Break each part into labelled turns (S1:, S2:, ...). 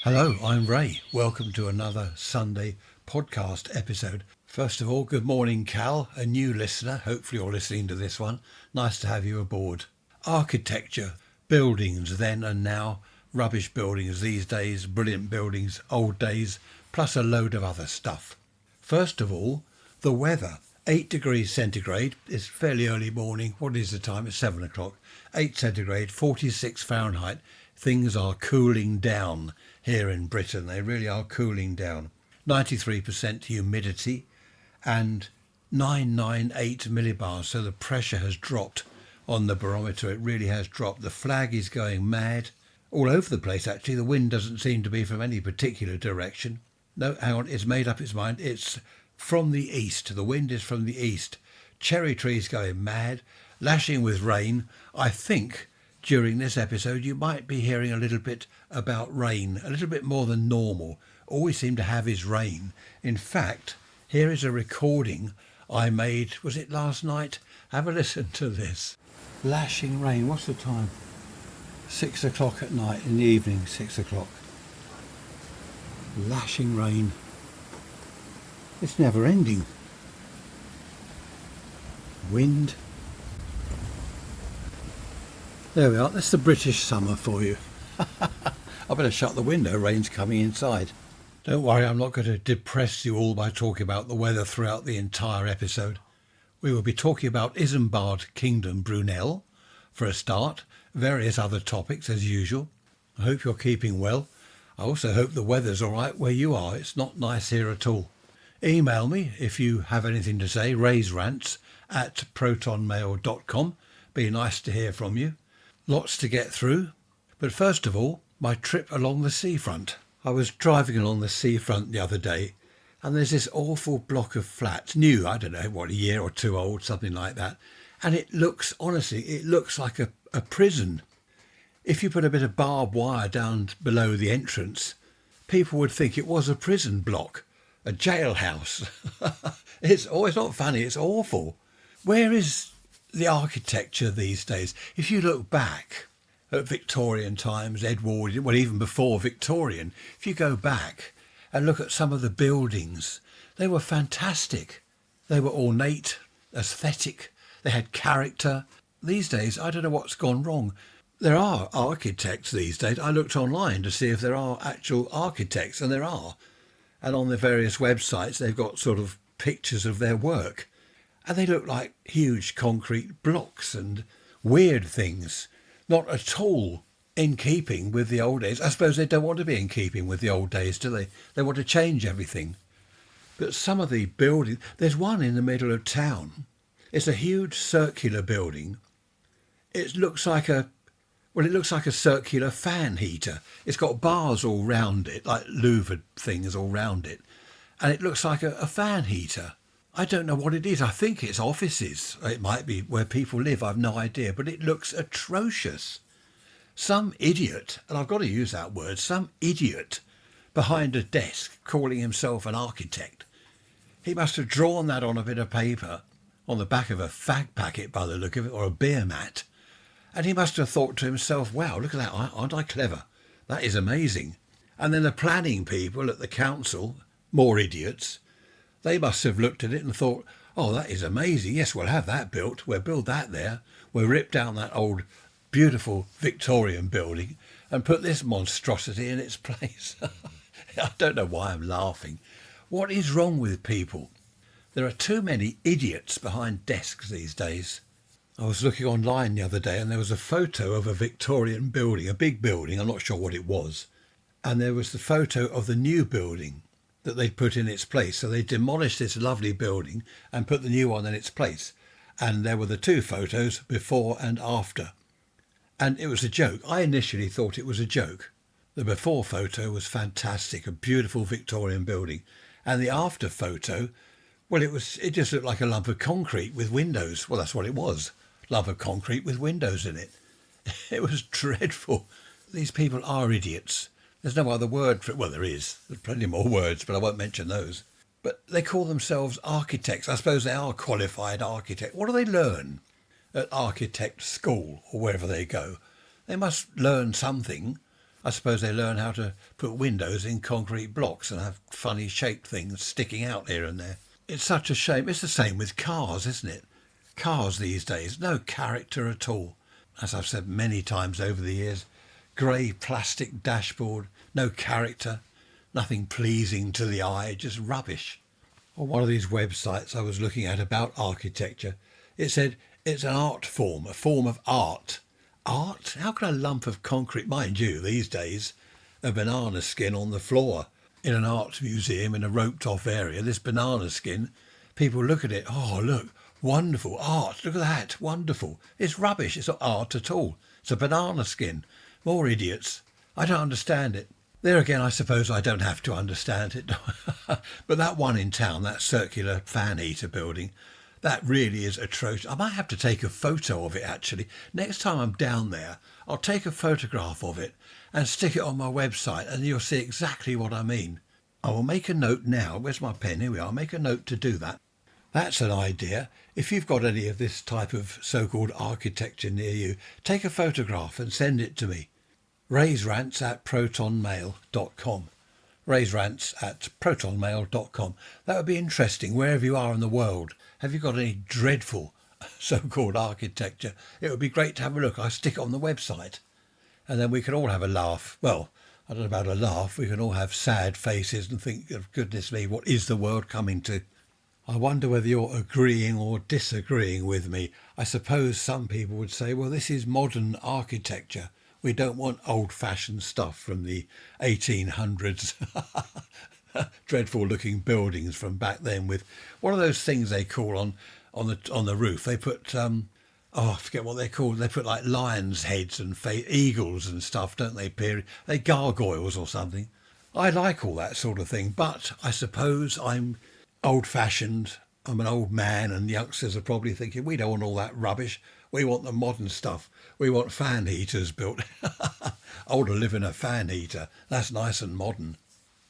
S1: Hello, I'm Ray. Welcome to another Sunday podcast episode. First of all, good morning, Cal, a new listener. Hopefully you're listening to this one. Nice to have you aboard. Architecture, buildings then and now, rubbish buildings these days, brilliant buildings, old days, plus a load of other stuff. First of all, the weather. 8 degrees centigrade. It's fairly early morning. What is the time? It's 7 o'clock. 8 centigrade, 46 Fahrenheit. Things are cooling down here in Britain. They really are cooling down. 93% humidity and 998 millibars. So the pressure has dropped on the barometer. It really has dropped. The flag is going mad all over the place, actually. The wind doesn't seem to be from any particular direction. No, hang on. It's made up its mind. It's from the east. The wind is from the east. Cherry trees going mad, lashing with rain. I think during this episode you might be hearing a little bit about rain, a little bit more than normal. All we seem to have is rain. In fact, here is a recording I made, was it last night? Have a listen to this. Lashing rain. What's the time? 6 o'clock at night, in the evening, 6 o'clock. Lashing rain. It's never ending. Wind. There we are. That's the British summer for you. I better shut the window. Rain's coming inside. Don't worry, I'm not going to depress you all by talking about the weather throughout the entire episode. We will be talking about Isambard Kingdom Brunel for a start, various other topics as usual. I hope you're keeping well. I also hope the weather's all right where you are. It's not nice here at all. Email me if you have anything to say, raiserants@protonmail.com. Be nice to hear from you. Lots to get through. But first of all, my trip along the seafront. I was driving along the seafront the other day and there's this awful block of flats, new, I don't know, what, a year or two old, something like that. And it looks, honestly, it looks like a prison. If you put a bit of barbed wire down below the entrance, people would think it was a prison block, a jailhouse. It's not funny, it's awful. Where is the architecture these days? If you look back at Victorian times, Edwardian, well, even before Victorian, if you go back and look at some of the buildings, they were fantastic. They were ornate, aesthetic, they had character. These days, I don't know what's gone wrong. There are architects these days. I looked online to see if there are actual architects, and there are. And on the various websites, they've got sort of pictures of their work. And they look like huge concrete blocks and weird things. Not at all in keeping with the old days. I suppose they don't want to be in keeping with the old days, do they? They want to change everything. But some of the buildings, there's one in the middle of town. It's a huge circular building. It looks like a circular fan heater. It's got bars all round it, like louvered things all round it. And it looks like a fan heater. I don't know what it is. I think it's offices. It might be where people live. I've no idea. But it looks atrocious. Some idiot, and I've got to use that word, some idiot behind a desk calling himself an architect. He must have drawn that on a bit of paper on the back of a fag packet by the look of it, or a beer mat. And he must have thought to himself, wow, look at that, aren't I clever? That is amazing. And then the planning people at the council, more idiots, they must have looked at it and thought, oh, that is amazing. Yes, we'll have that built. We'll build that there. We'll rip down that old, beautiful Victorian building and put this monstrosity in its place. I don't know why I'm laughing. What is wrong with people? There are too many idiots behind desks these days. I was looking online the other day and there was a photo of a Victorian building, a big building, I'm not sure what it was. And there was the photo of the new building that they'd put in its place. So they demolished this lovely building and put the new one in its place. And there were the two photos, before and after. And it was a joke. I initially thought it was a joke. The before photo was fantastic, a beautiful Victorian building. And the after photo, well, it just looked like a lump of concrete with windows. Well, that's what it was. Lump of concrete with windows in it. It was dreadful. These people are idiots. There's no other word for it. Well, there is. There's plenty more words, but I won't mention those. But they call themselves architects. I suppose they are qualified architects. What do they learn at architect school or wherever they go? They must learn something. I suppose they learn how to put windows in concrete blocks and have funny shaped things sticking out here and there. It's such a shame. It's the same with cars, isn't it? Cars these days, no character at all. As I've said many times over the years, grey plastic dashboard, no character, nothing pleasing to the eye, just rubbish. On one of these websites I was looking at about architecture, it said it's an art form, a form of art. Art? How can a lump of concrete, mind you, these days, a banana skin on the floor in an art museum in a roped off area, this banana skin, people look at it, oh look, wonderful, art, look at that, wonderful. It's rubbish, it's not art at all. It's a banana skin. More idiots. I don't understand it. There again, I suppose I don't have to understand it. But that one in town, that circular fan heater building, that really is atrocious. I might have to take a photo of it, actually. Next time I'm down there, I'll take a photograph of it and stick it on my website, and you'll see exactly what I mean. I will make a note now. Where's my pen? Here we are. I'll make a note to do that. That's an idea. If you've got any of this type of so-called architecture near you, take a photograph and send it to me. raiserants@protonmail.com. raiserants@protonmail.com. That would be interesting wherever you are in the world. Have you got any dreadful so-called architecture? It would be great to have a look. I'll stick it on the website. And then we can all have a laugh. Well, I don't know about a laugh. We can all have sad faces and think, of goodness me, what is the world coming to? I wonder whether you're agreeing or disagreeing with me. I suppose some people would say, well, this is modern architecture. We don't want old-fashioned stuff from the 1800s. Dreadful looking buildings from back then with what are those things they call on the roof? They put I forget what they're called. They put like lions' heads and eagles and stuff, don't they? They gargoyles or something. I like all that sort of thing, but I suppose I'm old-fashioned. I'm an old man, and youngsters are probably thinking, we don't want all that rubbish. We want the modern stuff. We want fan heaters built. I want to live in a fan heater. That's nice and modern.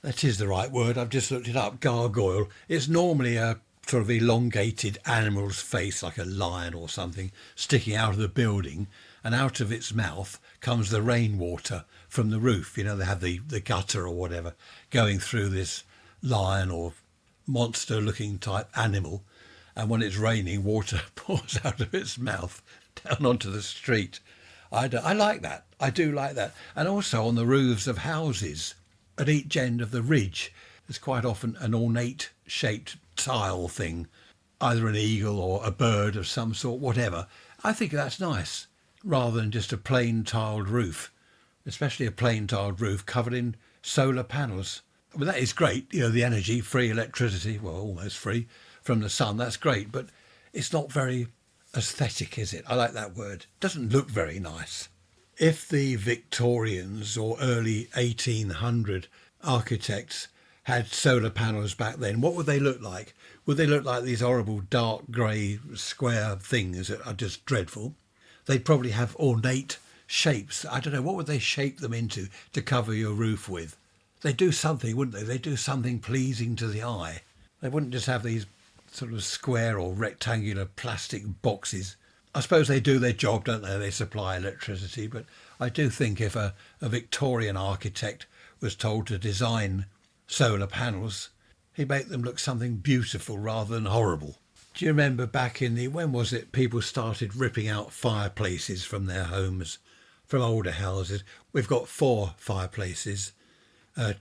S1: That is the right word. I've just looked it up. Gargoyle. It's normally a sort of elongated animal's face, like a lion or something, sticking out of the building, and out of its mouth comes the rainwater from the roof. You know, they have the gutter or whatever going through this lion or monster-looking type animal, and when it's raining, water pours out of its mouth down onto the street. I like that. I do like that. And also on the roofs of houses, at each end of the ridge, there's quite often an ornate shaped tile thing, either an eagle or a bird of some sort, whatever. I think that's nice, rather than just a plain tiled roof, especially a plain tiled roof covered in solar panels. Well, that is great, you know, the energy, free electricity, well, almost free from the sun, that's great, but it's not very aesthetic, is it? I like that word. It doesn't look very nice. If the Victorians or early 1800 architects had solar panels back then, what would they look like? Would they look like these horrible dark grey square things that are just dreadful? They'd probably have ornate shapes. I don't know, what would they shape them into to cover your roof with? They'd do something, wouldn't they? They'd do something pleasing to the eye. They wouldn't just have these sort of square or rectangular plastic boxes. I suppose they do their job, don't they? They supply electricity, but I do think if a Victorian architect was told to design solar panels, he'd make them look something beautiful rather than horrible. Do you remember back in when was it, people started ripping out fireplaces from their homes, from older houses? We've got 4 fireplaces,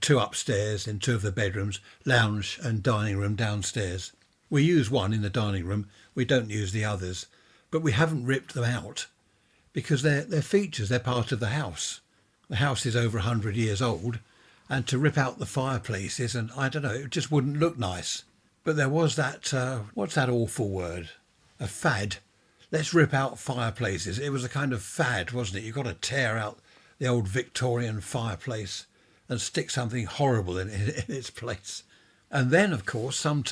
S1: 2 upstairs in 2 of the bedrooms, lounge and dining room downstairs. We use one in the dining room, we don't use the others, but we haven't ripped them out because they're features, they're part of the house. The house is over 100 years old, and to rip out the fireplaces, and I don't know, it just wouldn't look nice. But there was that, what's that awful word? A fad. Let's rip out fireplaces. It was a kind of fad, wasn't it? You've got to tear out the old Victorian fireplace and stick something horrible in its place. And then, of course, some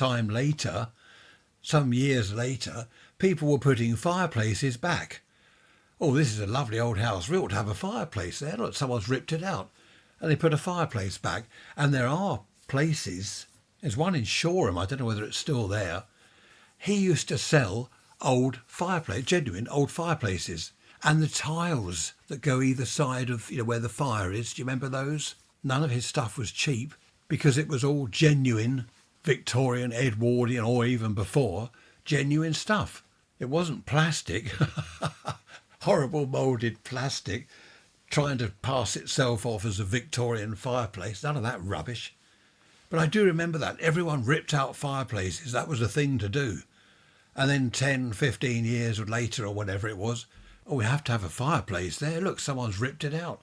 S1: years later, people were putting fireplaces back. Oh, this is a lovely old house. We ought to have a fireplace there. Look, someone's ripped it out. And they put a fireplace back. And there are places, there's one in Shoreham, I don't know whether it's still there. He used to sell old fireplaces, genuine old fireplaces. And the tiles that go either side of, where the fire is. Do you remember those? None of his stuff was cheap because it was all genuine Victorian, Edwardian, or even before, genuine stuff. It wasn't plastic, horrible moulded plastic, trying to pass itself off as a Victorian fireplace. None of that rubbish. But I do remember that. Everyone ripped out fireplaces. That was a thing to do. And then 10, 15 years later or whatever it was, oh, we have to have a fireplace there. Look, someone's ripped it out.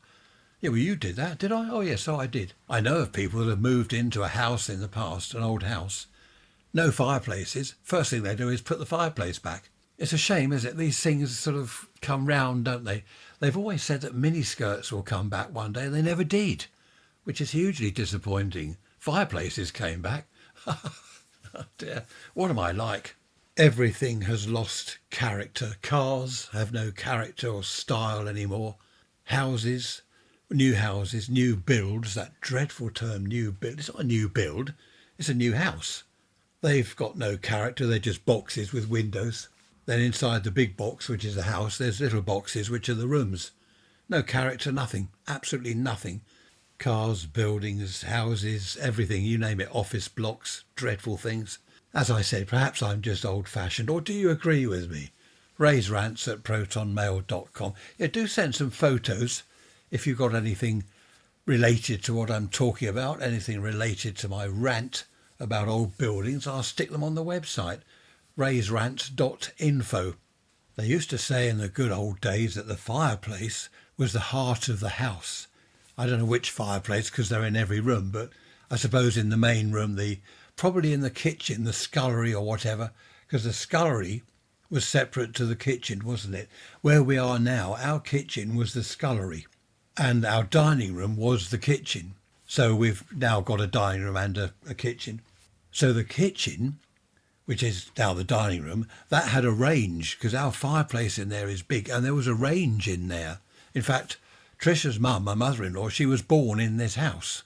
S1: Yeah, well, you did that, did I? Oh, yes, I did. I know of people that have moved into a house in the past, an old house. No fireplaces. First thing they do is put the fireplace back. It's a shame, isn't it? These things sort of come round, don't they? They've always said that miniskirts will come back one day, and they never did, which is hugely disappointing. Fireplaces came back. Oh dear, what am I like? Everything has lost character. Cars have no character or style anymore. Houses, new builds, that dreadful term, new build. It's not a new build, it's a new house. They've got no character, they're just boxes with windows. Then inside the big box, which is the house, there's little boxes, which are the rooms. No character, nothing, absolutely nothing. Cars, buildings, houses, everything, you name it, office blocks, dreadful things. As I said, perhaps I'm just old-fashioned, or do you agree with me? Raise rants at protonmail.com. Yeah, do send some photos if you've got anything related to what I'm talking about, anything related to my rant about old buildings. I'll stick them on the website, raiserants.info. They used to say in the good old days that the fireplace was the heart of the house. I don't know which fireplace because they're in every room, but I suppose in the main room, probably in the kitchen, the scullery or whatever, because the scullery was separate to the kitchen, wasn't it? Where we are now, our kitchen was the scullery and our dining room was the kitchen. So we've now got a dining room and a kitchen. So the kitchen, which is now the dining room, that had a range because our fireplace in there is big and there was a range in there. In fact, Trisha's mum, my mother-in-law, she was born in this house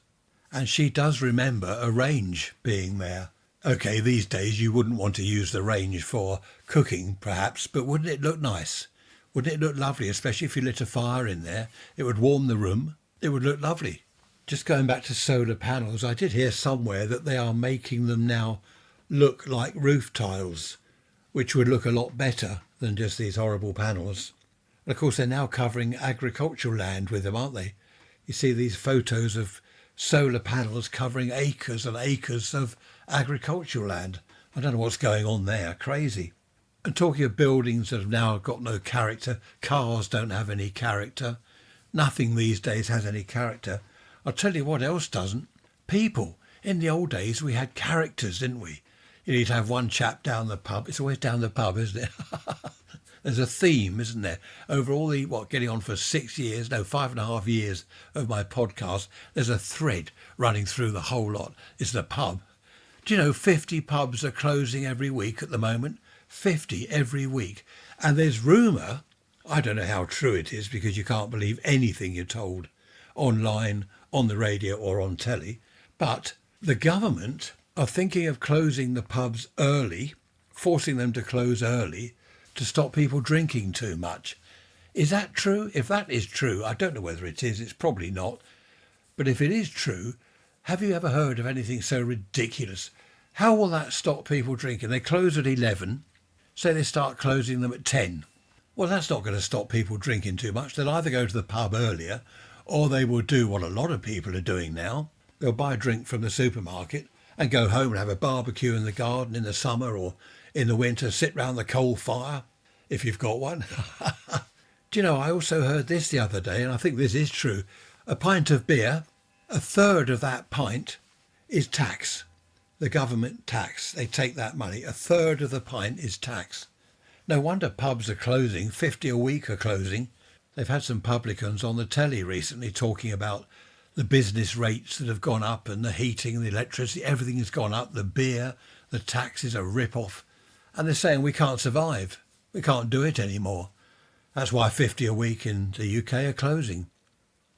S1: and she does remember a range being there. Okay, these days you wouldn't want to use the range for cooking perhaps, but wouldn't it look nice? Wouldn't it look lovely, especially if you lit a fire in there? It would warm the room. It would look lovely. Just going back to solar panels, I did hear somewhere that they are making them now look like roof tiles, which would look a lot better than just these horrible panels. And of course, they're now covering agricultural land with them, aren't they? You see these photos of solar panels covering acres and acres of agricultural land. I don't know what's going on there. Crazy. And talking of buildings that have now got no character, cars don't have any character. Nothing these days has any character. I'll tell you what else doesn't. People. In the old days, we had characters, didn't we? You'd have one chap down the pub. It's always down the pub, isn't it? There's a theme, isn't there? Over all the, getting on for 5.5 years of my podcast, there's a thread running through the whole lot. It's the pub. Do you know 50 pubs are closing every week at the moment? 50 every week. And there's rumour, I don't know how true it is because you can't believe anything you're told online, on the radio or on telly, but the government are thinking of closing the pubs early, forcing them to close early to stop people drinking too much. Is that true? If that is true, I don't know whether it is, it's probably not. But if it is true, have you ever heard of anything so ridiculous? How will that stop people drinking? They close at 11, say they start closing them at 10. Well, that's not going to stop people drinking too much. They'll either go to the pub earlier or they will do what a lot of people are doing now. They'll buy a drink from the supermarket and go home and have a barbecue in the garden in the summer or in the winter, sit round the coal fire, if you've got one. Do you know, I also heard this the other day, and I think this is true. A pint of beer, a third of that pint is tax. The government tax. They take that money. A third of the pint is tax. No wonder pubs are closing. 50 a week are closing. They've had some publicans on the telly recently talking about the business rates that have gone up and the heating, the electricity, everything has gone up. The beer, the taxes are rip-off. And they're saying we can't survive. We can't do it anymore. That's why 50 a week in the UK are closing.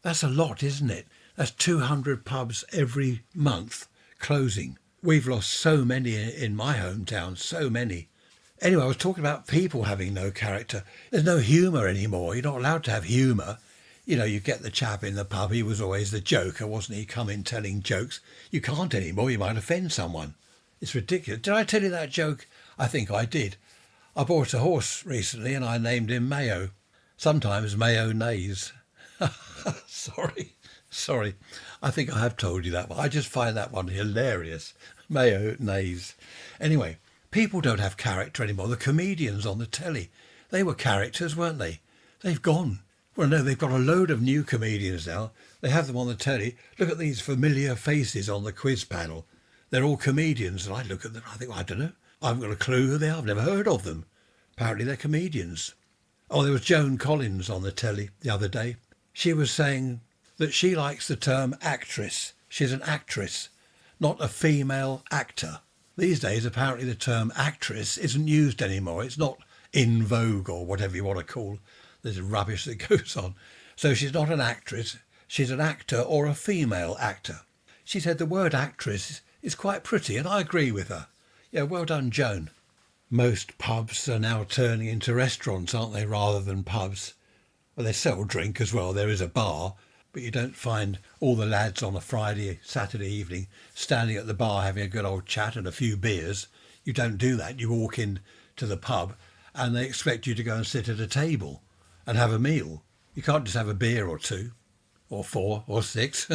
S1: That's a lot, isn't it? That's 200 pubs every month closing. We've lost so many in my hometown, so many. Anyway, I was talking about people having no character. There's no humour anymore. You're not allowed to have humour. You know, you get the chap in the pub, he was always the joker, wasn't he? Come in telling jokes. You can't anymore, you might offend someone. It's ridiculous. Did I tell you that joke? I think I did. I bought a horse recently and I named him Mayo. Sometimes Mayo neighs. Sorry. I think I have told you that one. I just find that one hilarious. Mayo neighs. Anyway, people don't have character anymore. The comedians on the telly, they were characters, weren't they? They've gone. Well, no, they've got a load of new comedians now. They have them on the telly. Look at these familiar faces on the quiz panel. They're all comedians, and I look at them, I think, I don't know. I haven't got a clue who they are. I've never heard of them. Apparently they're comedians. Oh, there was Joan Collins on the telly the other day. She was saying that she likes the term actress. She's an actress, not a female actor. These days, apparently the term actress isn't used anymore. It's not in vogue or whatever you want to call this rubbish that goes on. So she's not an actress. She's an actor or a female actor. She said the word actress is quite pretty, and I agree with her. Yeah, well done, Joan. Most pubs are now turning into restaurants, aren't they, rather than pubs? Well, they sell drink as well. There is a bar, but you don't find all the lads on a Friday, Saturday evening standing at the bar having a good old chat and a few beers. You don't do that. You walk in to the pub and they expect you to go and sit at a table and have a meal. You can't just have a beer or two or 4 or 6.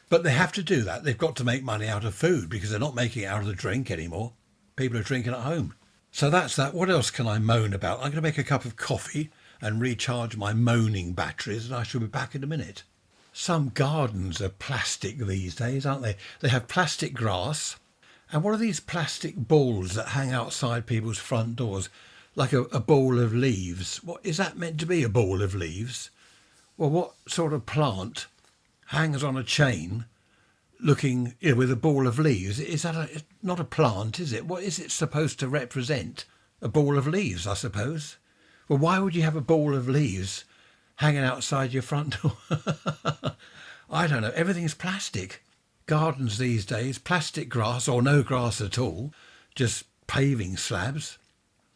S1: But they have to do that. They've got to make money out of food because they're not making it out of the drink anymore. People are drinking at home. So that's that. What else can I moan about? I'm going to make a cup of coffee and recharge my moaning batteries, and I shall be back in a minute. Some gardens are plastic these days, aren't they? They have plastic grass. And what are these plastic balls that hang outside people's front doors? Like a ball of leaves. What is that meant to be, a ball of leaves? Well, what sort of plant hangs on a chain looking, with a ball of leaves? Is that not a plant, is it? What is it supposed to represent? A ball of leaves, I suppose. Well, why would you have a ball of leaves hanging outside your front door? I don't know. Everything's plastic. Gardens these days, plastic grass or no grass at all, just paving slabs,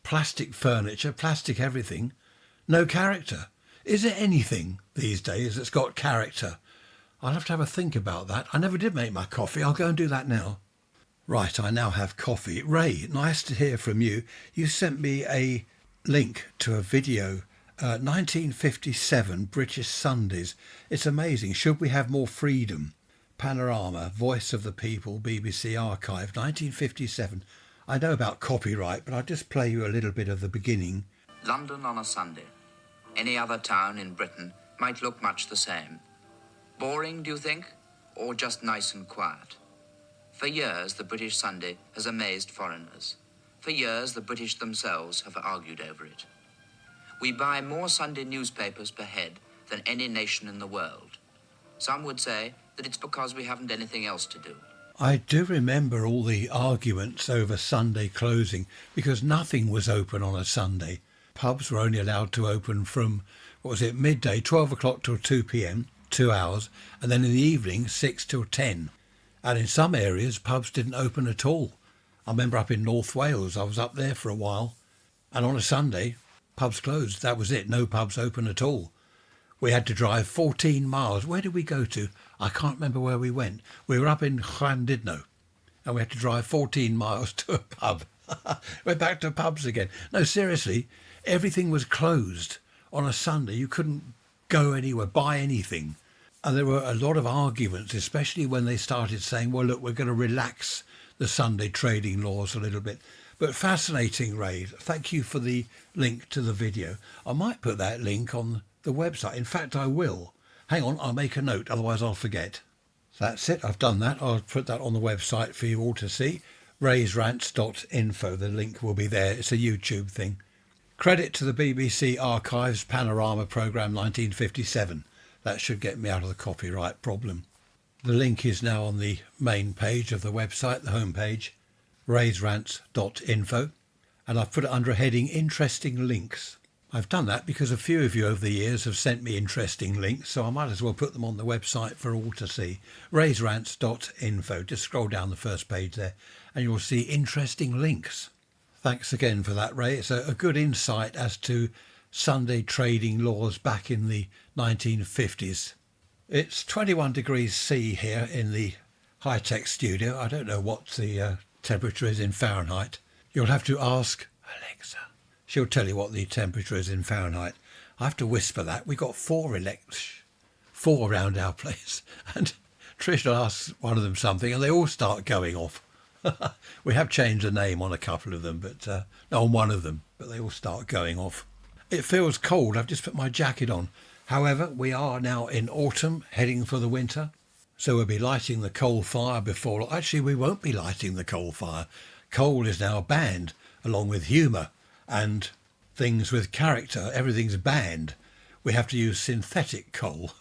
S1: plastic furniture, plastic everything, no character. Is there anything these days that's got character? I'll have to have a think about that. I never did make my coffee. I'll go and do that now. Right, I now have coffee. Ray, nice to hear from you. You sent me a link to a video, 1957 British Sundays. It's amazing. Should we have more freedom? Panorama, Voice of the People, BBC Archive, 1957. I know about copyright, but I'll just play you a little bit of the beginning.
S2: London on a Sunday. Any other town in Britain might look much the same. Boring, do you think? Or just nice and quiet? For years, the British Sunday has amazed foreigners. For years, the British themselves have argued over it. We buy more Sunday newspapers per head than any nation in the world. Some would say that it's because we haven't anything else to do.
S1: I do remember all the arguments over Sunday closing because nothing was open on a Sunday. Pubs were only allowed to open from, midday, 12 o'clock till 2 p.m, 2 hours, and then in the evening, 6 till 10. And in some areas, pubs didn't open at all. I remember up in North Wales, I was up there for a while, and on a Sunday, pubs closed. That was it, no pubs open at all. We had to drive 14 miles. Where did we go to? I can't remember where we went. We were up in Llandudno, and we had to drive 14 miles to a pub. We're back to pubs again. No, seriously, everything was closed. On a Sunday, you couldn't go anywhere, buy anything. And there were a lot of arguments, especially when they started saying, well, look, we're going to relax the Sunday trading laws a little bit. But fascinating, Ray. Thank you for the link to the video. I might put that link on the website. In fact, I will. Hang on, I'll make a note, otherwise I'll forget. That's it, I've done that. I'll put that on the website for you all to see. raysrants.info. The link will be there. It's a YouTube thing. Credit to the BBC Archives Panorama Programme 1957. That should get me out of the copyright problem. The link is now on the main page of the website, the home page, raysrants.info, and I've put it under a heading Interesting Links. I've done that because a few of you over the years have sent me interesting links, so I might as well put them on the website for all to see. raysrants.info. Just scroll down the first page there and you'll see interesting links. Thanks again for that, Ray. It's a good insight as to Sunday trading laws back in the 1950s. It's 21 degrees C here in the high-tech studio. I don't know what the temperature is in Fahrenheit. You'll have to ask Alexa. She'll tell you what the temperature is in Fahrenheit. I have to whisper that. We've got four around our place. And Trish will ask one of them something and they all start going off. We have changed the name on a couple of them, but on one of them, but they all start going off. It feels cold. I've just put my jacket on. However, we are now in autumn, heading for the winter. So we'll be lighting the coal fire before... Actually, we won't be lighting the coal fire. Coal is now banned, along with humour and things with character. Everything's banned. We have to use synthetic coal.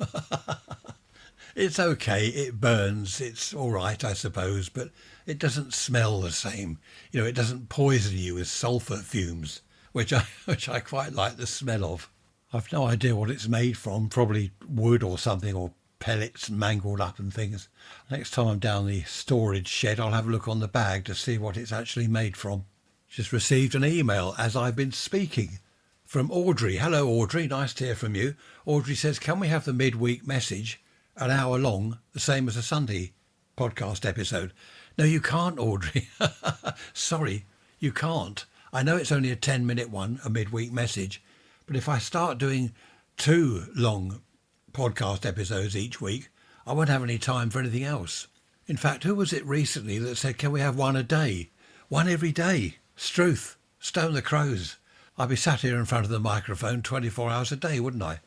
S1: It's okay, it burns, it's all right, I suppose, but it doesn't smell the same. You know, it doesn't poison you with sulphur fumes, which I quite like the smell of. I've no idea what it's made from, probably wood or something, or pellets mangled up and things. Next time I'm down the storage shed, I'll have a look on the bag to see what it's actually made from. Just received an email as I've been speaking from Audrey. Hello, Audrey, nice to hear from you. Audrey says, can we have the midweek message an hour long, the same as a Sunday podcast episode? No, you can't, Audrey. Sorry, you can't. I know it's only a 10-minute one, a midweek message, but if I start doing 2 long podcast episodes each week, I won't have any time for anything else. In fact, who was it recently that said, can we have one a day? One every day. Struth, Stone the Crows. I'd be sat here in front of the microphone 24 hours a day, wouldn't I?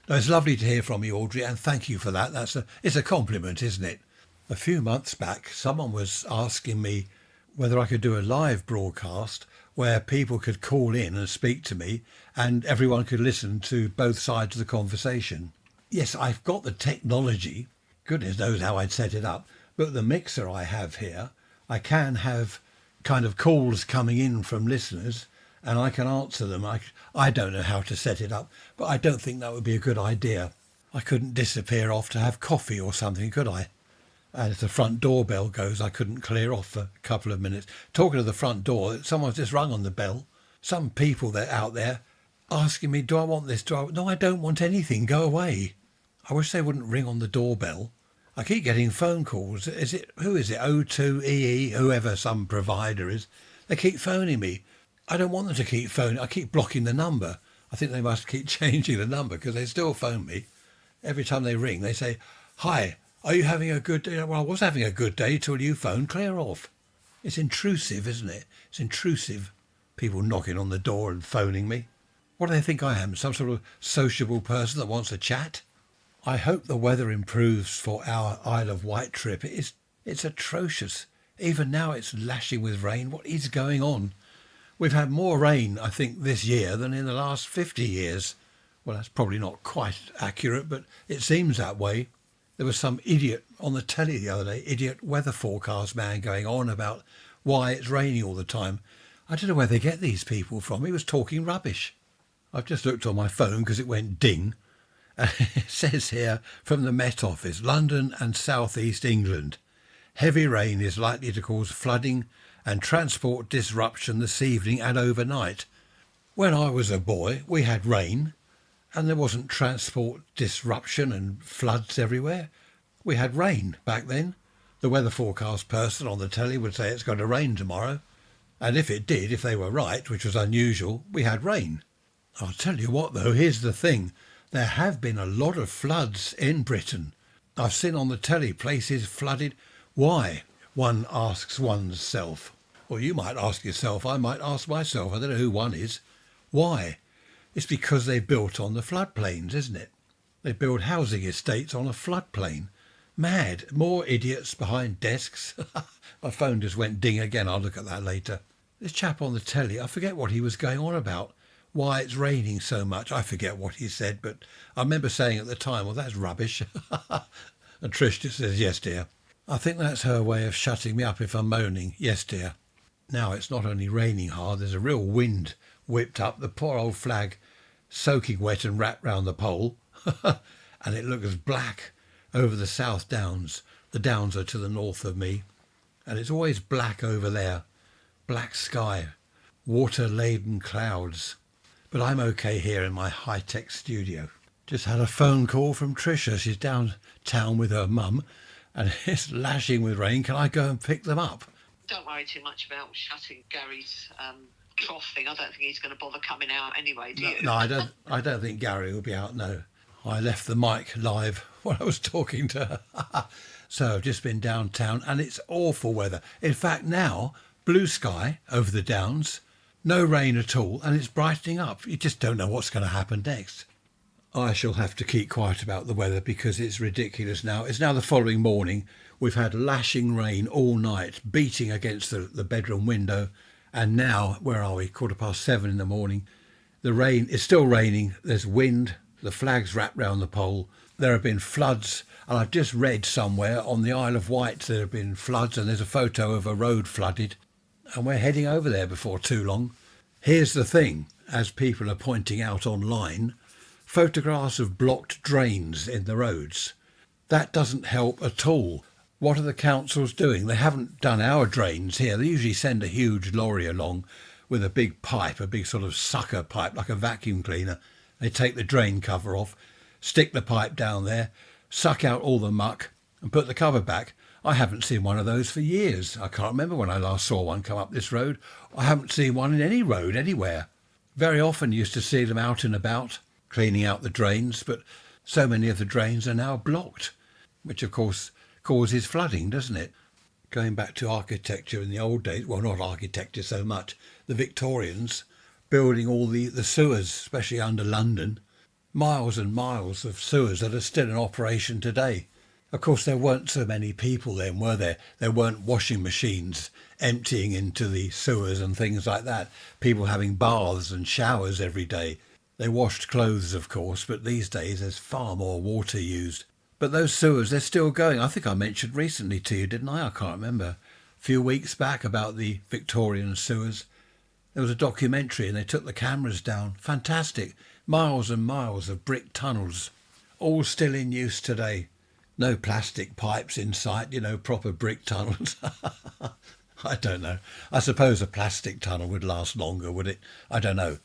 S1: No, it's lovely to hear from you, Audrey, and thank you for that. It's a compliment, isn't it? A few months back, someone was asking me whether I could do a live broadcast where people could call in and speak to me and everyone could listen to both sides of the conversation. Yes, I've got the technology. Goodness knows how I'd set it up. But the mixer I have here, I can have kind of calls coming in from listeners and I can answer them. I don't know how to set it up, but I don't think that would be a good idea. I couldn't disappear off to have coffee or something, could I? And if the front doorbell goes, I couldn't clear off for a couple of minutes. Talking of the front door, someone's just rung on the bell. Some people that out there asking me, do I want this? No, I don't want anything. Go away. I wish they wouldn't ring on the doorbell. I keep getting phone calls. Who is it? O2EE, whoever some provider is. They keep phoning me. I don't want them to keep phoning. I keep blocking the number. I think they must keep changing the number because they still phone me. Every time they ring, they say, hi, are you having a good day? Well, I was having a good day till you phoned. Clear off. It's intrusive, isn't it? It's intrusive. People knocking on the door and phoning me. What do they think I am? Some sort of sociable person that wants to chat? I hope the weather improves for our Isle of Wight trip. It's atrocious. Even now it's lashing with rain. What is going on? We've had more rain, I think, this year than in the last 50 years. Well, that's probably not quite accurate, but it seems that way. There was some idiot on the telly the other day, idiot weather forecast man going on about why it's raining all the time. I don't know where they get these people from. He was talking rubbish. I've just looked on my phone because it went ding. And it says here from the Met Office, London and South East England. Heavy rain is likely to cause flooding and transport disruption this evening and overnight. When I was a boy, we had rain and there wasn't transport disruption and floods everywhere. We had rain back then. The weather forecast person on the telly would say it's going to rain tomorrow. And if it did, if they were right, which was unusual, we had rain. I'll tell you what though, here's the thing. There have been a lot of floods in Britain. I've seen on the telly places flooded. Why? One asks oneself. Or you might ask yourself, I might ask myself, I don't know who one is. Why? It's because they built on the floodplains, isn't it? They build housing estates on a floodplain. Mad. More idiots behind desks. My phone just went ding again. I'll look at that later. This chap on the telly, I forget what he was going on about. Why it's raining so much. I forget what he said, but I remember saying at the time, well, that's rubbish. And Trish just says, yes, dear. I think that's her way of shutting me up if I'm moaning. Yes, dear. Now it's not only raining hard, there's a real wind whipped up. The poor old flag soaking wet and wrapped round the pole. And it looks black over the South Downs. The Downs are to the north of me. And it's always black over there. Black sky. water-laden clouds. But I'm okay here in my high-tech studio. Just had a phone call from Tricia. She's downtown with her mum and it's lashing with rain. Can I go and pick them up?
S3: Don't worry too much about shutting Gary's trough thing. I don't think he's going to bother coming out anyway, do you?
S1: No, I don't think Gary will be out, no. I left the mic live when I was talking to her. So I've just been downtown and it's awful weather. In fact, now, blue sky over the downs, no rain at all, and it's brightening up. You just don't know what's going to happen next. I shall have to keep quiet about the weather because it's ridiculous now. It's now the following morning. We've had lashing rain all night, beating against the bedroom window. And now, where are we? 7:15 in the morning. The rain is still raining. There's wind. The flag's wrapped round the pole. There have been floods. And I've just read somewhere on the Isle of Wight there have been floods and there's a photo of a road flooded. And we're heading over there before too long. Here's the thing, as people are pointing out online, photographs of blocked drains in the roads. That doesn't help at all. What are the councils doing? They haven't done our drains here. They usually send a huge lorry along with a big pipe, a big sort of sucker pipe, like a vacuum cleaner. They take the drain cover off, stick the pipe down there, suck out all the muck and put the cover back. I haven't seen one of those for years. I can't remember when I last saw one come up this road. I haven't seen one in any road anywhere. Very often used to see them out and about, cleaning out the drains, but so many of the drains are now blocked, which of course causes flooding, doesn't it? Going back to architecture in the old days, well, not architecture so much, the Victorians building all the sewers, especially under London, miles and miles of sewers that are still in operation today. Of course, there weren't so many people then, were there? There weren't washing machines emptying into the sewers and things like that. People having baths and showers every day. They washed clothes, of course, but these days there's far more water used. But those sewers, they're still going. I think I mentioned recently to you, didn't I? I can't remember. A few weeks back about the Victorian sewers. There was a documentary and they took the cameras down. Fantastic. Miles and miles of brick tunnels, all still in use today. No plastic pipes in sight, proper brick tunnels. I don't know. I suppose a plastic tunnel would last longer, would it? I don't know.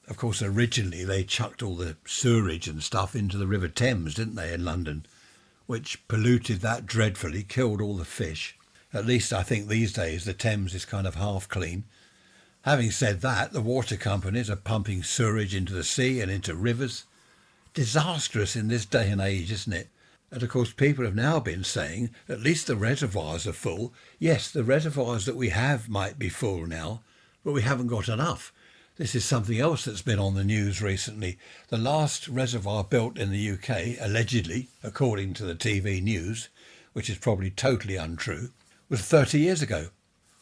S1: Of course, originally they chucked all the sewerage and stuff into the River Thames, didn't they, in London, which polluted that dreadfully, killed all the fish. At least I think these days the Thames is kind of half clean. Having said that, the water companies are pumping sewerage into the sea and into rivers. Disastrous in this day and age, isn't it? And of course people have now been saying at least the reservoirs are full. Yes, the reservoirs that we have might be full now, but we haven't got enough. This is something else that's been on the news recently. The last reservoir built in the UK, allegedly, according to the TV news, which is probably totally untrue, was 30 years ago.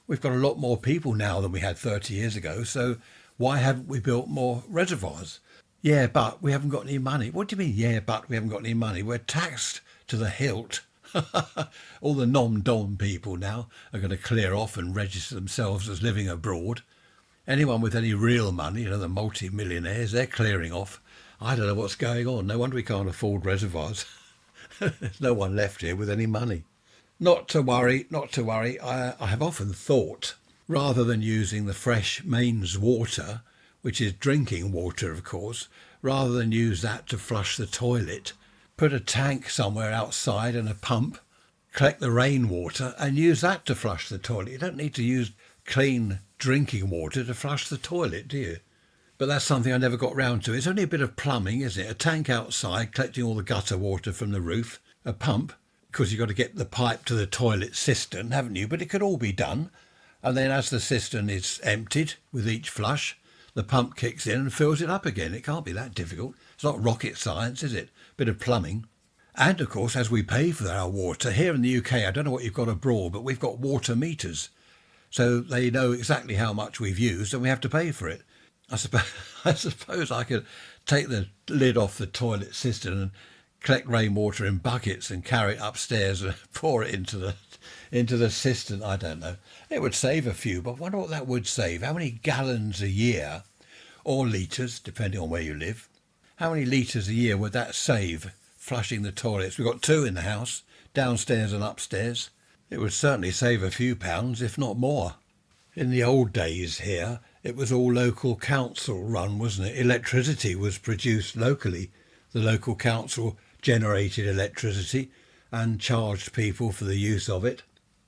S1: We've got a lot more people now than we had 30 years ago, so why haven't we built more reservoirs? Yeah, but we haven't got any money. What do you mean, yeah, but we haven't got any money? We're taxed to the hilt. All the nom-dom people now are going to clear off and register themselves as living abroad. Anyone with any real money, the multi-millionaires, they're clearing off. I don't know what's going on. No wonder we can't afford reservoirs. There's no one left here with any money. Not to worry. I have often thought, rather than using the fresh mains water, which is drinking water, of course, rather than use that to flush the toilet, put a tank somewhere outside and a pump, collect the rainwater and use that to flush the toilet. You don't need to use clean drinking water to flush the toilet, do you? But that's something I never got round to. It's only a bit of plumbing, isn't it? A tank outside collecting all the gutter water from the roof, a pump, because you've got to get the pipe to the toilet cistern, haven't you? But it could all be done. And then as the cistern is emptied with each flush, the pump kicks in and fills it up again. It can't be that difficult. It's not rocket science, is it? Bit of plumbing. And, of course, as we pay for our water, here in the UK, I don't know what you've got abroad, but we've got water meters. So they know exactly how much we've used and we have to pay for it. I suppose I could take the lid off the toilet cistern and collect rainwater in buckets and carry it upstairs and pour it into the cistern. I don't know. It would save a few, but I wonder what that would save. How many gallons a year, or litres, depending on where you live, how many litres a year would that save flushing the toilets? We've got two in the house, downstairs and upstairs. It would certainly save a few pounds, if not more. In the old days here, it was all local council run, wasn't it? Electricity was produced locally. The local council generated electricity and charged people for the use of it.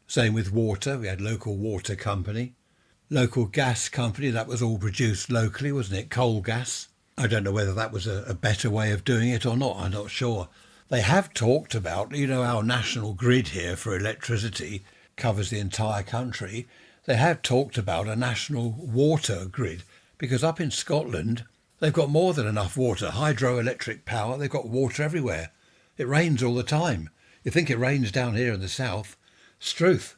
S1: Same with water. We had local water company. Local gas company, that was all produced locally, wasn't it? Coal gas. I don't know whether that was a better way of doing it or not. I'm not sure. They have talked about, our national grid here for electricity covers the entire country. They have talked about a national water grid, because up in Scotland, they've got more than enough water. Hydroelectric power, they've got water everywhere. It rains all the time. You think it rains down here in the south? Struth.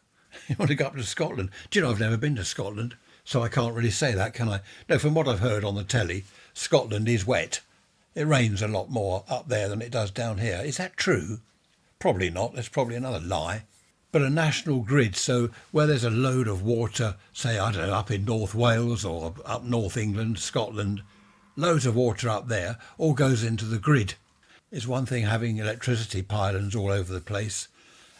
S1: You want to go up to Scotland? Do you know, I've never been to Scotland, so I can't really say that, can I? No, from what I've heard on the telly, Scotland is wet. It rains a lot more up there than it does down here. Is that true? Probably not. That's probably another lie. But a national grid, so where there's a load of water, say, I don't know, up in North Wales or up North England, Scotland, loads of water up there, all goes into the grid. It's one thing having electricity pylons all over the place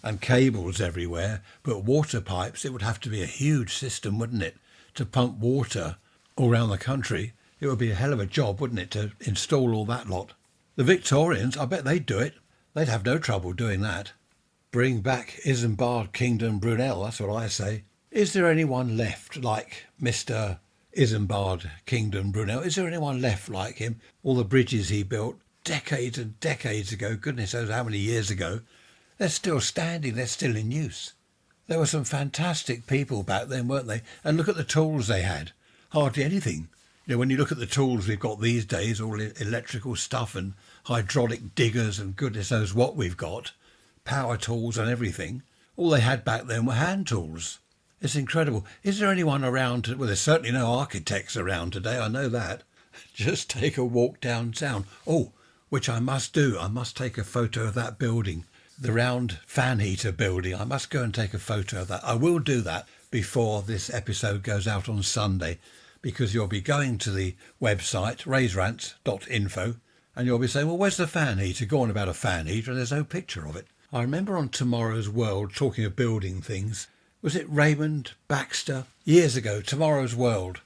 S1: and cables everywhere, but water pipes, it would have to be a huge system, wouldn't it, to pump water all around the country. It would be a hell of a job, wouldn't it, to install all that lot. The Victorians, I bet they'd do it. They'd have no trouble doing that. Bring back Isambard Kingdom Brunel, that's what I say. Is there anyone left like Mr. Isambard Kingdom Brunel? Is there anyone left like him? All the bridges he built decades and decades ago, goodness knows how many years ago, they're still standing, they're still in use. There were some fantastic people back then, weren't they? And look at the tools they had. Hardly anything. When you look at the tools we've got these days, all electrical stuff and hydraulic diggers and goodness knows what we've got, power tools and everything, all they had back then were hand tools. It's incredible. Is there anyone around? Well, there's certainly no architects around today, I know that. Just take a walk downtown. Oh, which I must do. I must take a photo of that building. The round fan heater building. I must go and take a photo of that. I will do that before this episode goes out on Sunday, because you'll be going to the website, raiserants.info, and you'll be saying, well, where's the fan heater? Go on about a fan heater, and there's no picture of it. I remember on Tomorrow's World, talking of building things, was it Raymond Baxter? Years ago, Tomorrow's World,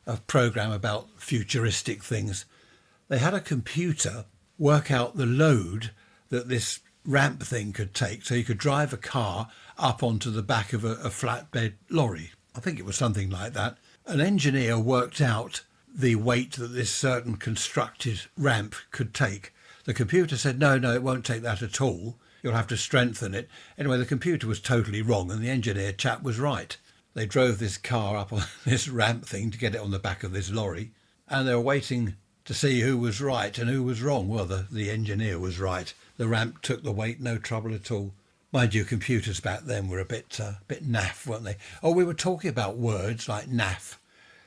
S1: a programme about futuristic things. They had a computer work out the load that this ramp thing could take, so you could drive a car up onto the back of a flatbed lorry. I think it was something like that. An engineer worked out the weight that this certain constructed ramp could take. The computer said, no, it won't take that at all. You'll have to strengthen it. Anyway, the computer was totally wrong and the engineer chap was right. They drove this car up on this ramp thing to get it on the back of this lorry, and they were waiting to see who was right and who was wrong. Well, the engineer was right. The ramp took the weight, no trouble at all. Mind you, computers back then were a bit naff, weren't they? Oh, we were talking about words like naff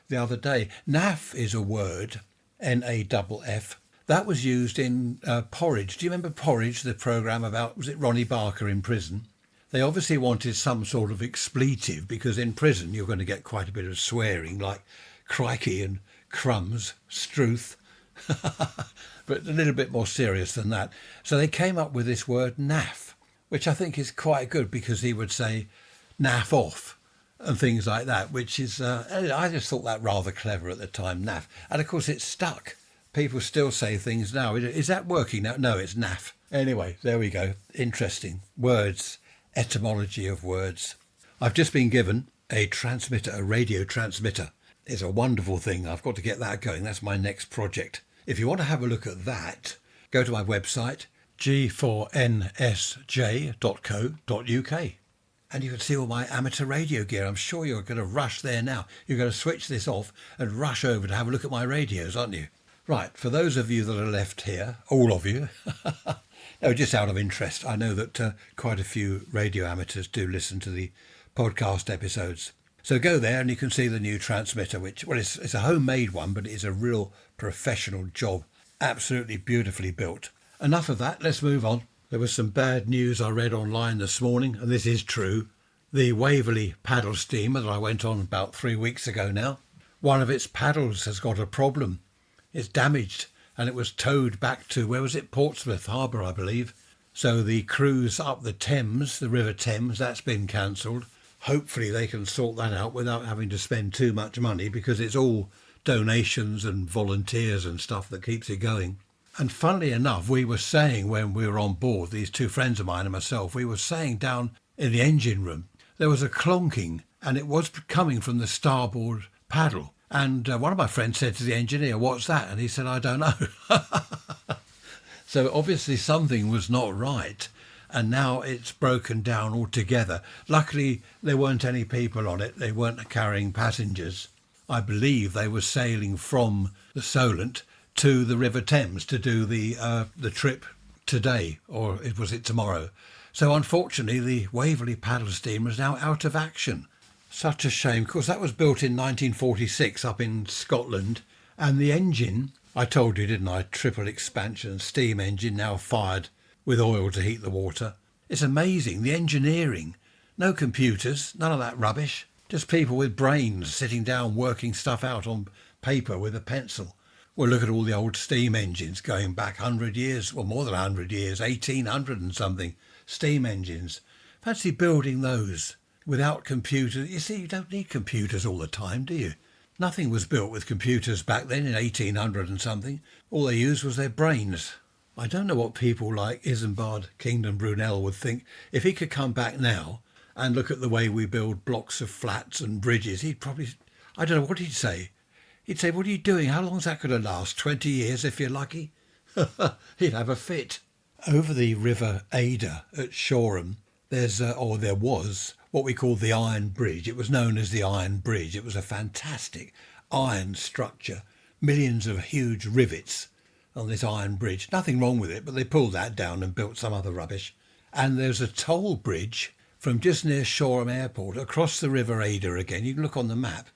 S1: the other day. Naff is a word, N-A-F-F. That was used in Porridge. Do you remember Porridge, the programme about, was it Ronnie Barker in prison? They obviously wanted some sort of expletive, because in prison you're going to get quite a bit of swearing, like crikey and crumbs, struth, but a little bit more serious than that. So they came up with this word naff, which I think is quite good, because he would say naff off and things like that, which is, I just thought that rather clever at the time, naff. And of course it's stuck. People still say things now. Is that working now? No, it's naff. Anyway, there we go. Interesting. Words, etymology of words. I've just been given a transmitter, a radio transmitter. It's a wonderful thing. I've got to get that going. That's my next project. If you want to have a look at that, go to my website, g4nsj.co.uk. And you can see all my amateur radio gear. I'm sure you're going to rush there now. You're going to switch this off and rush over to have a look at my radios, aren't you? Right, for those of you that are left here, all of you, no, just out of interest, I know that quite a few radio amateurs do listen to the podcast episodes. So go there and you can see the new transmitter, which, well, it's a homemade one, but it is a real professional job. Absolutely beautifully built. Enough of that, let's move on. There was some bad news I read online this morning, and this is true. The Waverley paddle steamer that I went on about 3 weeks ago now, one of its paddles has got a problem. It's damaged, and it was towed back to, where was it? Portsmouth Harbour, I believe. So the cruise up the Thames, the River Thames, that's been cancelled. hopefully they can sort that out without having to spend too much money, because it's all donations and volunteers and stuff that keeps it going. And funnily enough, we were saying when we were on board, these two friends of mine and myself, we were saying down in the engine room, there was a clonking, and it was coming from the starboard paddle. And one of my friends said to the engineer, "What's that?" And he said, "I don't know." So obviously something was not right, and now it's broken down altogether. Luckily, there weren't any people on it. They weren't carrying passengers. I believe they were sailing from the Solent to the River Thames to do the trip today, or was it tomorrow? So unfortunately, the Waverley paddle steamer is now out of action. Such a shame, because that was built in 1946 up in Scotland, and the engine, I told you, didn't I, triple expansion steam engine, now fired with oil to heat the water. It's amazing, the engineering. No computers, none of that rubbish. Just people with brains sitting down working stuff out on paper with a pencil. Well, look at all the old steam engines going back 100 years, or more than 100 years, 1800 and something, steam engines. Fancy building those without computers. You see, you don't need computers all the time, do you? Nothing was built with computers back then in 1800 and something. All they used was their brains. I don't know what people like Isambard Kingdom Brunel would think if he could come back now and look at the way we build blocks of flats and bridges. He'd probably, I don't know what he'd say. He'd say, "What are you doing? How long's that going to last? 20 years if you're lucky?" He'd have a fit. Over the River Ada at Shoreham, there was what we call the Iron Bridge. It was known as the Iron Bridge. It was a fantastic iron structure, millions of huge rivets on this iron bridge. Nothing wrong with it, but they pulled that down and built some other rubbish. And there's a toll bridge from just near Shoreham Airport across the River Ada again. You can look on the map.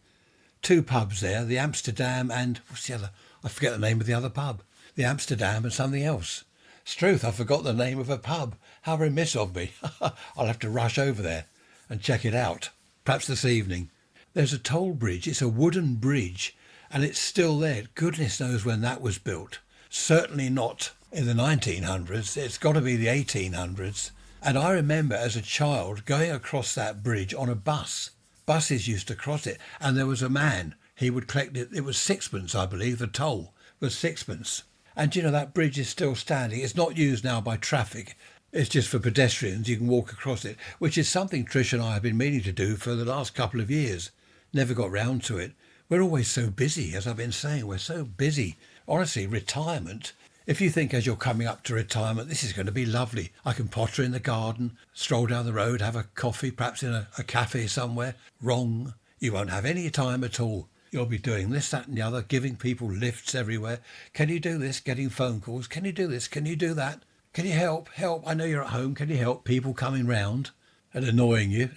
S1: Two pubs there, the Amsterdam and, what's the other? I forget the name of the other pub. The Amsterdam and something else. Struth, I forgot the name of a pub. How remiss of me. I'll have to rush over there and check it out, perhaps this evening. There's a toll bridge. It's a wooden bridge, and it's still there. Goodness knows when that was built. Certainly not in the 1900s. It's got to be the 1800s. And I remember as a child going across that bridge on a bus. Buses used to cross it, and there was a man. He would collect it. It was sixpence, I believe. The toll was sixpence. And, you know, that bridge is still standing. It's not used now by traffic. It's just for pedestrians. You can walk across it, which is something Trish and I have been meaning to do for the last couple of years. Never got round to it. We're always so busy, as I've been saying. We're so busy. Honestly, retirement. If you think as you're coming up to retirement, this is going to be lovely. I can potter in the garden, stroll down the road, have a coffee, perhaps in a cafe somewhere. Wrong. You won't have any time at all. You'll be doing this, that and the other, giving people lifts everywhere. Can you do this? Getting phone calls. Can you do this? Can you do that? Can you help? Help. I know you're at home. Can you help? People coming round and annoying you.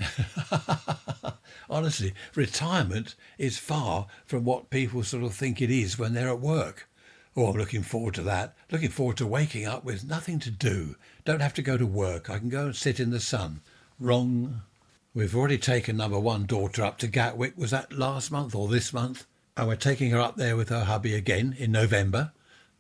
S1: Honestly, retirement is far from what people sort of think it is when they're at work. Oh, I'm looking forward to that. Looking forward to waking up with nothing to do. Don't have to go to work. I can go and sit in the sun. Wrong. We've already taken number one daughter up to Gatwick. Was that last month or this month? And we're taking her up there with her hubby again in November,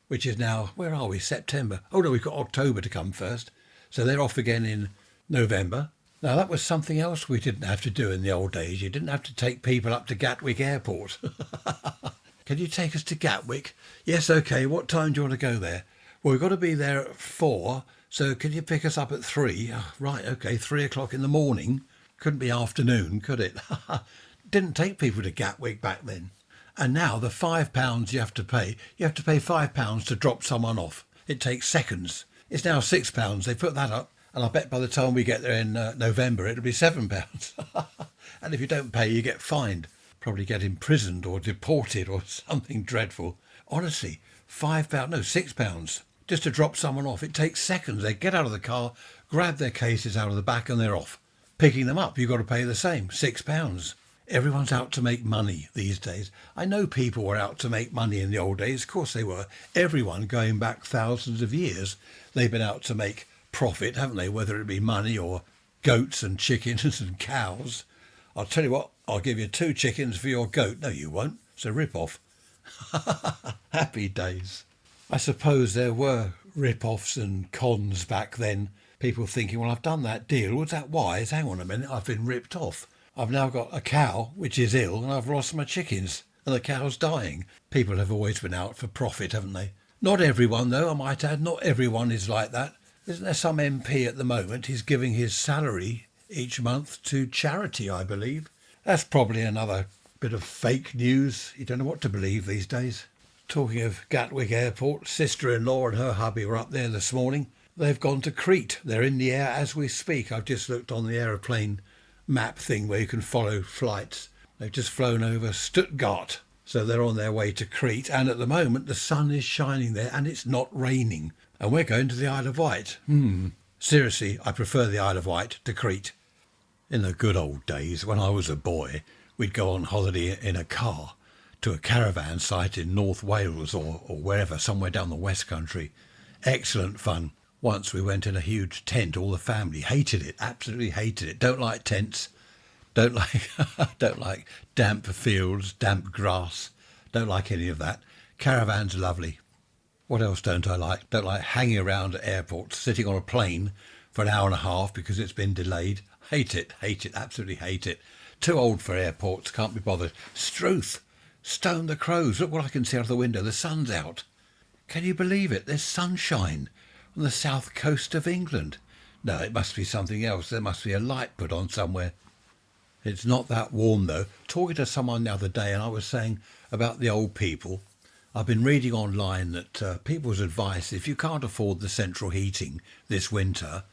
S1: which is now, where are we? September. Oh no, we've got October to come first. So they're off again in November. Now that was something else we didn't have to do in the old days. You didn't have to take people up to Gatwick Airport. Can you take us to Gatwick? Yes, OK. What time do you want to go there? Well, we've got to be there at 4. So can you pick us up at 3? Oh, right, OK, 3 o'clock in the morning. Couldn't be afternoon, could it? Didn't take people to Gatwick back then. And now the £5 you have to pay £5 to drop someone off. It takes seconds. It's now £6. They put that up. And I bet by the time we get there in November, it'll be £7. And if you don't pay, you get fined. Probably get imprisoned or deported or something dreadful. Honestly, £6 just to drop someone off. It takes seconds. They get out of the car, grab their cases out of the back and they're off. Picking them up, you've got to pay the same, £6. Everyone's out to make money these days. I know people were out to make money in the old days. Of course they were. Everyone going back thousands of years, they've been out to make profit, haven't they? Whether it be money or goats and chickens and cows. I'll tell you what, I'll give you 2 chickens for your goat. No, you won't. It's a rip-off. Happy days. I suppose there were rip-offs and cons back then. People thinking, well, I've done that deal. Was that wise? Hang on a minute, I've been ripped off. I've now got a cow which is ill and I've lost my chickens and the cow's dying. People have always been out for profit, haven't they? Not everyone, though, I might add. Not everyone is like that. Isn't there some MP at the moment? He's giving his salary each month to charity, I believe. That's probably another bit of fake news. You don't know what to believe these days. Talking of Gatwick Airport, sister-in-law and her hubby were up there this morning. They've gone to Crete. They're in the air as we speak. I've just looked on the aeroplane map thing where you can follow flights. They've just flown over Stuttgart. So they're on their way to Crete. And at the moment, the sun is shining there and it's not raining. And we're going to the Isle of Wight. Seriously, I prefer the Isle of Wight to Crete. In the good old days, when I was a boy, we'd go on holiday in a car to a caravan site in North Wales or wherever, somewhere down the West Country. Excellent fun. Once we went in a huge tent, all the family. Hated it, absolutely hated it. Don't like tents. Don't like damp fields, damp grass. Don't like any of that. Caravan's lovely. What else don't I like? Don't like hanging around at airports, sitting on a plane for an hour and a half because it's been delayed. Hate it, absolutely hate it. Too old for airports, can't be bothered. Struth, stone the crows. Look what I can see out of the window. The sun's out. Can you believe it? There's sunshine on the south coast of England. No, it must be something else. There must be a light put on somewhere. It's not that warm, though. Talking to someone the other day, and I was saying about the old people. I've been reading online that people's advice, if you can't afford the central heating this winter,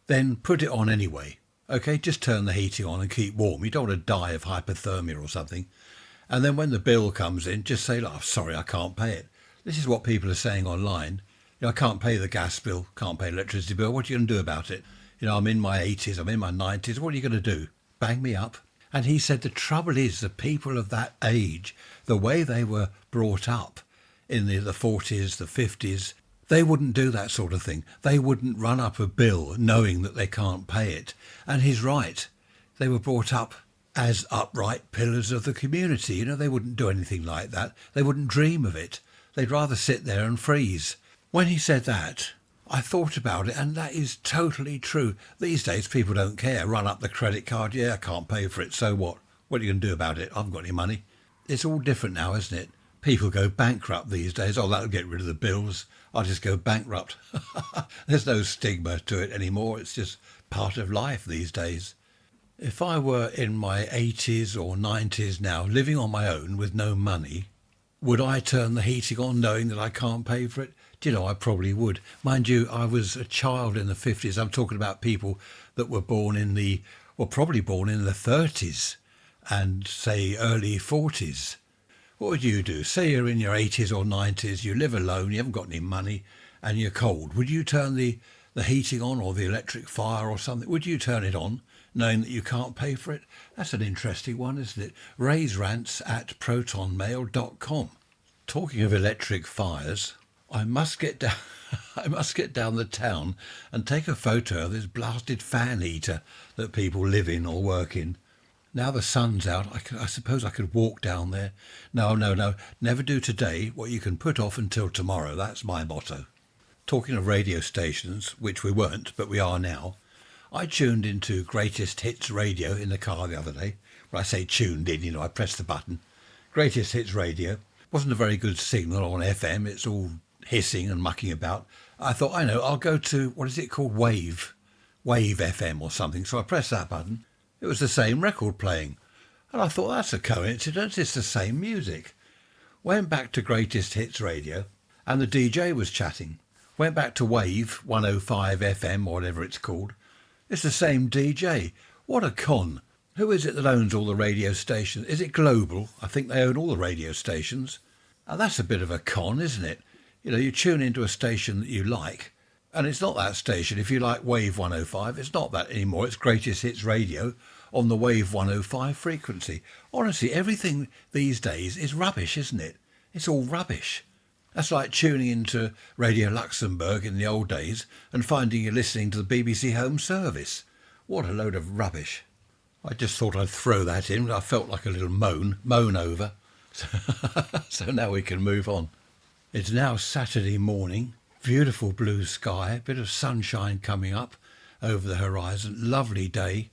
S1: then put it on anyway. OK, just turn the heating on and keep warm. You don't want to die of hypothermia or something. And then when the bill comes in, just say, oh, sorry, I can't pay it. This is what people are saying online. I can't pay the gas bill, can't pay the electricity bill. What are you going to do about it? I'm in my 80s, I'm in my 90s. What are you going to do? Bang me up? And he said the trouble is the people of that age, the way they were brought up in the 40s, the 50s, they wouldn't do that sort of thing. They wouldn't run up a bill knowing that they can't pay it. And he's right. They were brought up as upright pillars of the community. They wouldn't do anything like that. They wouldn't dream of it. They'd rather sit there and freeze. When he said that, I thought about it, and that is totally true. These days, people don't care. Run up the credit card. Yeah, I can't pay for it. So what? What are you going to do about it? I haven't got any money. It's all different now, isn't it? People go bankrupt these days. Oh, that'll get rid of the bills. I'll just go bankrupt. There's no stigma to it anymore. It's just part of life these days. If I were in my 80s or 90s now, living on my own with no money, would I turn the heating on knowing that I can't pay for it? Do you know, I probably would. Mind you, I was a child in the 50s. I'm talking about people that were born probably born in the 30s and, say, early 40s. What would you do? Say you're in your 80s or 90s, you live alone, you haven't got any money, and you're cold. Would you turn the heating on or the electric fire or something? Would you turn it on, knowing that you can't pay for it? That's an interesting one, isn't it? Raise rants at protonmail.com. Talking of electric fires, I must get down the town and take a photo of this blasted fan heater that people live in or work in. Now the sun's out, I suppose I could walk down there. No, never do today what you can put off until tomorrow. That's my motto. Talking of radio stations, which we weren't, but we are now, I tuned into Greatest Hits Radio in the car the other day. When I say tuned in, I pressed the button. Greatest Hits Radio. Wasn't a very good signal on FM. It's all hissing and mucking about. I thought, I'll go to, what is it called? Wave FM or something. So I pressed that button. It was the same record playing. And I thought, that's a coincidence. It's the same music. Went back to Greatest Hits Radio and the DJ was chatting. Went back to Wave 105 FM or whatever it's called. It's the same DJ. What a con. Who is it that owns all the radio stations? Is it Global? I think they own all the radio stations. And that's a bit of a con, isn't it? You tune into a station that you like, and it's not that station. If you like Wave 105, it's not that anymore. It's Greatest Hits Radio on the Wave 105 frequency. Honestly, everything these days is rubbish, isn't it? It's all rubbish. That's like tuning into Radio Luxembourg in the old days and finding you're listening to the BBC Home Service. What a load of rubbish. I just thought I'd throw that in. I felt like a little moan over. So now we can move on. It's now Saturday morning. Beautiful blue sky, a bit of sunshine coming up over the horizon. Lovely day.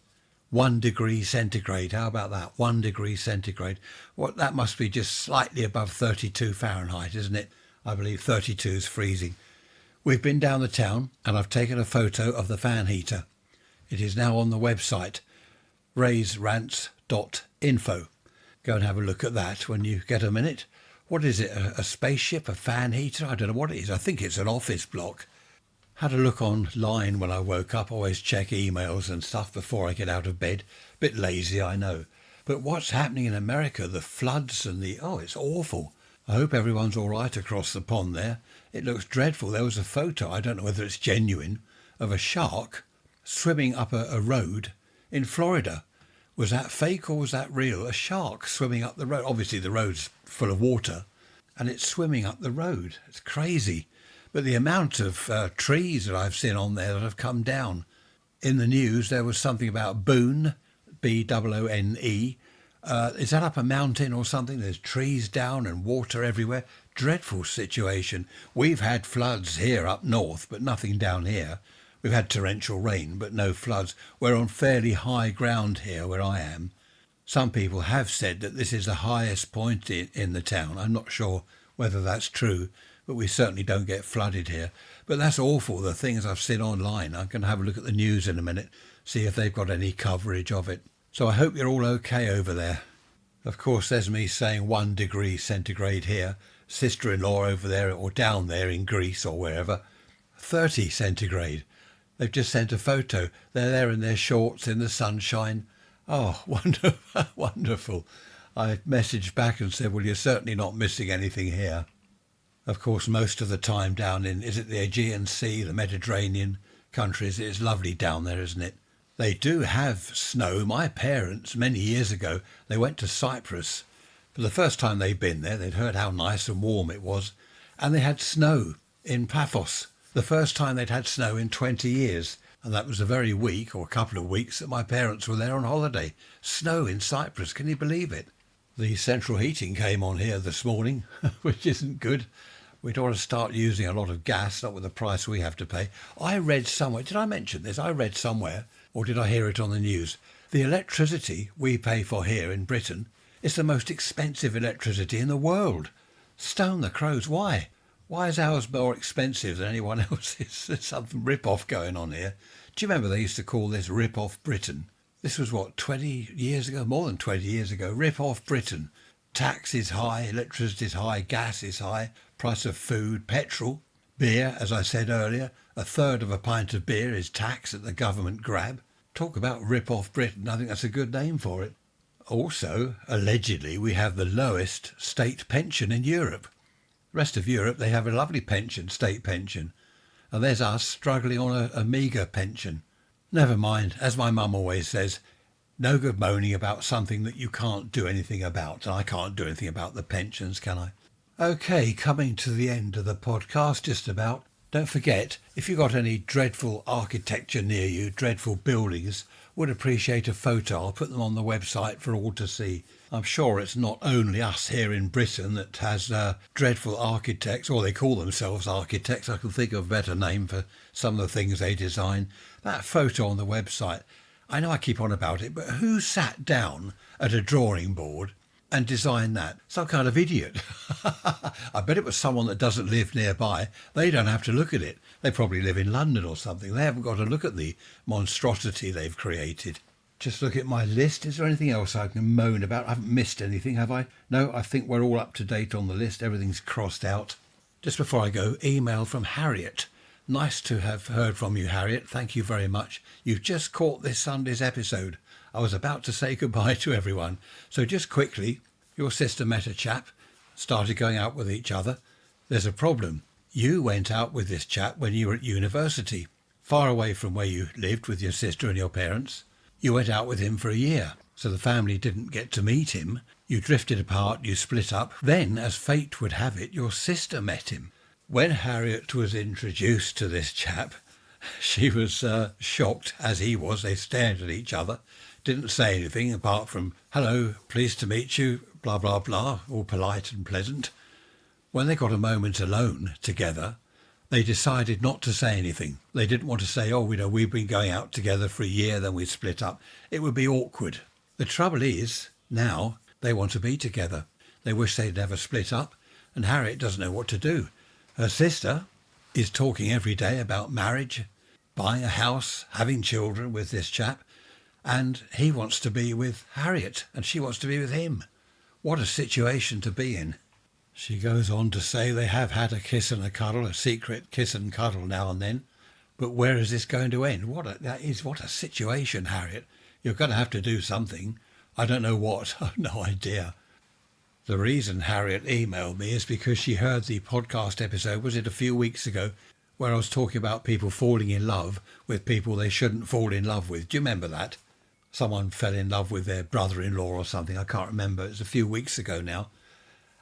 S1: 1 degree centigrade. How about that? 1 degree centigrade. What, that must be just slightly above 32 Fahrenheit, isn't it? I believe 32 is freezing. We've been down the town and I've taken a photo of the fan heater. It is now on the website, rants.info. Go and have a look at that when you get a minute. What is it, a spaceship, a fan heater? I don't know what it is. I think it's an office block. Had a look online when I woke up. Always check emails and stuff before I get out of bed. Bit lazy, I know. But what's happening in America, the floods and it's awful. I hope everyone's all right across the pond there. It looks dreadful. There was a photo, I don't know whether it's genuine, of a shark swimming up a road in Florida. Was that fake or was that real? A shark swimming up the road. Obviously the road's full of water and it's swimming up the road. It's crazy. But the amount of trees that I've seen on there that have come down. In the news, there was something about Boone, Boone. Is that up a mountain or something? There's trees down and water everywhere. Dreadful situation. We've had floods here up north, but nothing down here. We've had torrential rain, but no floods. We're on fairly high ground here where I am. Some people have said that this is the highest point in the town. I'm not sure whether that's true, but we certainly don't get flooded here. But that's awful, the things I've seen online. I'm going to have a look at the news in a minute, see if they've got any coverage of it. So I hope you're all okay over there. Of course, there's me saying 1 degree centigrade here. Sister-in-law over there or down there in Greece or wherever, 30 centigrade. They've just sent a photo. They're there in their shorts in the sunshine. Oh, wonderful, wonderful. I messaged back and said, well, you're certainly not missing anything here. Of course, most of the time down in, is it the Aegean Sea, the Mediterranean countries, it's lovely down there, isn't it? They do have snow. My parents, many years ago, they went to Cyprus. For the first time they'd been there, they'd heard how nice and warm it was. And they had snow in Paphos. The first time they'd had snow in 20 years. And that was the very week or couple of weeks that my parents were there on holiday. Snow in Cyprus, can you believe it? The central heating came on here this morning, which isn't good. We'd ought to start using a lot of gas, not with the price we have to pay. I read somewhere, did I mention this? I read somewhere, or did I hear it on the news? The electricity we pay for here in Britain is the most expensive electricity in the world. Stone the crows, why? Why is ours more expensive than anyone else's? There's something rip-off going on here. Do you remember they used to call this rip-off Britain? This was, 20 years ago? More than 20 years ago. Rip-off Britain. Tax is high, electricity is high, gas is high, price of food, petrol, beer, as I said earlier, 1/3 of a pint of beer is tax that the government grab. Talk about rip-off Britain, I think that's a good name for it. Also, allegedly, we have the lowest state pension in Europe. The rest of Europe, they have a lovely pension, state pension. And there's us struggling on a meagre pension. Never mind, as my mum always says, no good moaning about something that you can't do anything about. And I can't do anything about the pensions, can I? Okay, coming to the end of the podcast, just about. Don't forget, if you've got any dreadful architecture near you, dreadful buildings, would appreciate a photo. I'll put them on the website for all to see. I'm sure it's not only us here in Britain that has dreadful architects, or they call themselves architects. I can think of a better name for some of the things they design. That photo on the website, I know I keep on about it, but who sat down at a drawing board and designed that? Some kind of idiot. I bet it was someone that doesn't live nearby. They don't have to look at it. They probably live in London or something. They haven't got to look at the monstrosity they've created. Just look at my list. Is there anything else I can moan about? I haven't missed anything, have I? No, I think we're all up to date on the list. Everything's crossed out. Just before I go, email from Harriet. Nice to have heard from you, Harriet. Thank you very much. You've just caught this Sunday's episode. I was about to say goodbye to everyone. So just quickly, your sister met a chap, started going out with each other. There's a problem. You went out with this chap when you were at university, far away from where you lived with your sister and your parents. You went out with him for a year, so the family didn't get to meet him. You drifted apart, you split up. Then, as fate would have it, your sister met him. When Harriet was introduced to this chap, she was shocked, as he was. They stared at each other, didn't say anything apart from, hello, pleased to meet you, blah, blah, blah, all polite and pleasant. When they got a moment alone together, They decided not to say anything. They didn't want to say, oh, we've been going out together for a year, then we split up. It would be awkward. The trouble is, now they want to be together. They wish they'd never split up, and Harriet doesn't know what to do. Her sister is talking every day about marriage, buying a house, having children with this chap, and he wants to be with Harriet, and she wants to be with him. What a situation to be in. She goes on to say they have had a kiss and a cuddle, a secret kiss and cuddle now and then. But where is this going to end? What a situation, Harriet. You're going to have to do something. I don't know what. I've no idea. The reason Harriet emailed me is because she heard the podcast episode, was it a few weeks ago, where I was talking about people falling in love with people they shouldn't fall in love with. Do you remember that? Someone fell in love with their brother-in-law or something. I can't remember. It's a few weeks ago now.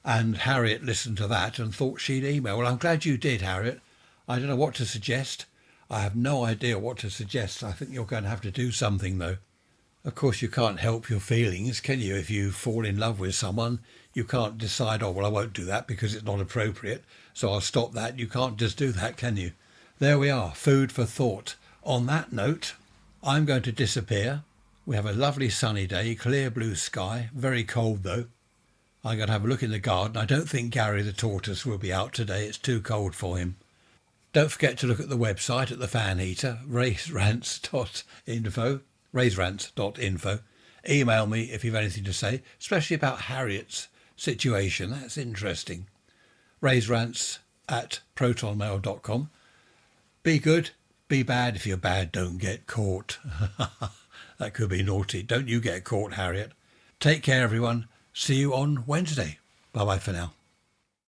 S1: And Harriet listened to that and thought she'd email. Well, I'm glad you did, Harriet. I don't know what to suggest. I have no idea what to suggest. I think you're going to have to do something, though. Of course, you can't help your feelings, can you? If you fall in love with someone, you can't decide, oh, well, I won't do that because it's not appropriate, so I'll stop that. You can't just do that, can you? There we are, food for thought. On that note, I'm going to disappear. We have a lovely sunny day, clear blue sky, very cold though. I'm going to have a look in the garden. I don't think Gary the tortoise will be out today. It's too cold for him. Don't forget to look at the website at the fan heater, raiserants.info. Email me if you've anything to say, especially about Harriet's situation. That's interesting. raiserants@protonmail.com. Be good, be bad. If you're bad, don't get caught. That could be naughty. Don't you get caught, Harriet. Take care, everyone. See you on Wednesday. Bye-bye for now.